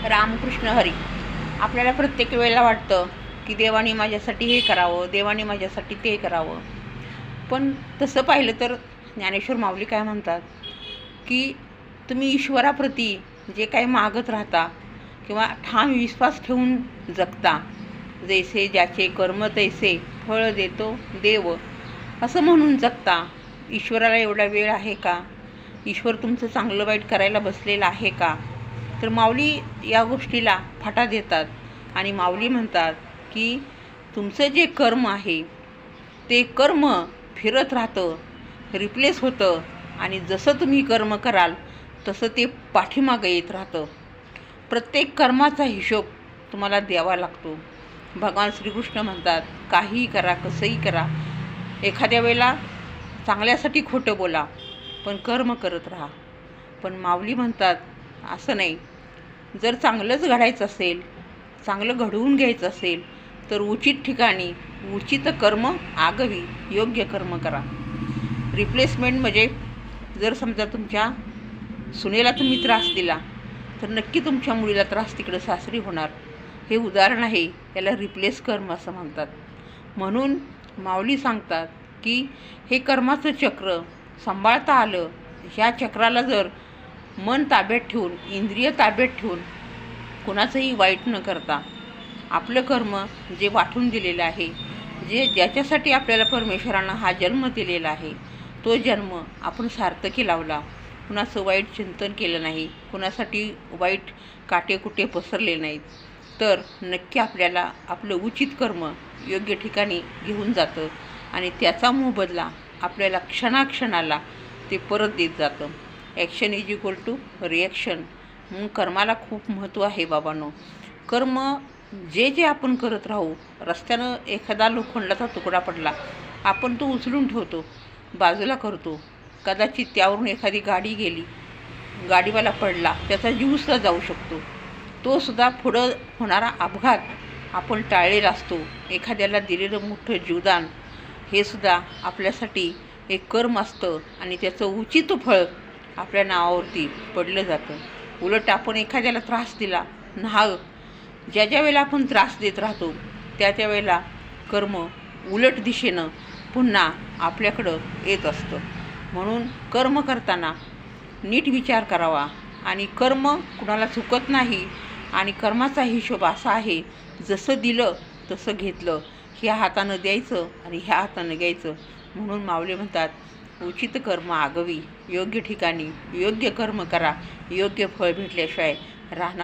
रामकृष्ण हरी. आपल्याला प्रत्येक वेळेला वाटतं की देवाने माझ्यासाठी हे करावं, देवाने माझ्यासाठी ते करावं. पण तसं पाहिलं तर ज्ञानेश्वर माऊली काय म्हणतात की तुम्ही ईश्वराप्रती जे काही मागत राहता किंवा ठाम विश्वास ठेवून जगता, जैसे ज्याचे कर्म तैसे फळ देतो देव, असं म्हणून जगता. ईश्वराला एवढा वेळ आहे का? ईश्वर तुमचं चांगलं वाईट करायला बसलेला आहे का? तर माऊली या गोष्टीला फाटा देतात आणि माऊली म्हणतात की तुमचं जे कर्म आहे ते कर्म फिरत राहतं, रिप्लेस होतं आणि जसं तुम्ही कर्म कराल तसं ते पाठीमागं येत राहतं. प्रत्येक कर्माचा हिशोब तुम्हाला द्यावा लागतो. भगवान श्रीकृष्ण म्हणतात काहीही करा, कसंही करा, एखाद्या वेळेला चांगल्यासाठी खोटं बोला, पण कर्म करत राहा. पण माऊली म्हणतात असं नाही. जर चांगलंच घडायचं असेल, चांगलं घडवून घ्यायचं असेल तर उचित ठिकाणी उचित कर्म आगवी, योग्य कर्म करा. रिप्लेसमेंट म्हणजे जर समजा तुमच्या सुनेला तुम्ही त्रास दिला तर नक्की तुमच्या मुलीला त्रास तिकडे सासरी होणार. हे उदाहरण आहे, याला रिप्लेस कर्म असं म्हणतात. म्हणून माऊली सांगतात की हे कर्माचं चक्र सांभाळता आलं, ह्या चक्राला जर मन ताब्यात ठेवून, इंद्रिय ताब्यात ठेवून, कुणाचंही वाईट न करता आपलं कर्म जे वाटून दिलेलं आहे, जे ज्याच्यासाठी आपल्याला परमेश्वरानं हा जन्म दिलेला आहे, तो जन्म आपण सार्थकी लावला, कुणाचं वाईट चिंतन केलं नाही, कुणासाठी वाईट काटेकुटे पसरले नाहीत, तर नक्की आपल्याला आपलं उचित कर्म योग्य ठिकाणी घेऊन जातं आणि त्याचा मोबदला आपल्याला क्षणाक्षणाला ते परत देत जातं. Action is equal to reaction. म्हणून कर्माला खूप महत्त्व आहे बाबांनो. कर्म जे जे आपण करत राहू, रस्त्यानं एखादा लोखंडाचा तुकडा पडला, आपण तो उचलून ठेवतो, बाजूला करतो. कदाचित त्यावरून एखादी गाडी गेली, गाडीवाला पडला, त्याचा जीवसुद्धा जाऊ शकतो. तो सुद्धा पुढं होणारा अपघात आपण टाळलेला असतो. एखाद्याला दिलेलं मोठं जीवदान हे सुद्धा आपल्यासाठी एक कर्म असतं आणि त्याचं उचित फळ आपल्या नावावरती पडलं जातं. उलट आपण एखाद्याला त्रास दिला, नाहक ज्या वेळेला आपण त्रास देत राहतो त्या वेळेला कर्म उलट दिशेनं पुन्हा आपल्याकडं येत असतं. म्हणून कर्म करताना नीट विचार करावा आणि कर्म कुणाला चुकत नाही आणि कर्माचा हिशोब असा आहे, जसं दिलं तसं घेतलं. ह्या हातानं द्यायचं आणि ह्या हातानं घ्यायचं. म्हणून माऊली म्हणतात उचित कर्म आगवी, योग्य ठिकाणी योग्य कर्म करा, योग्य फळ भेटल्याशिवाय राहणार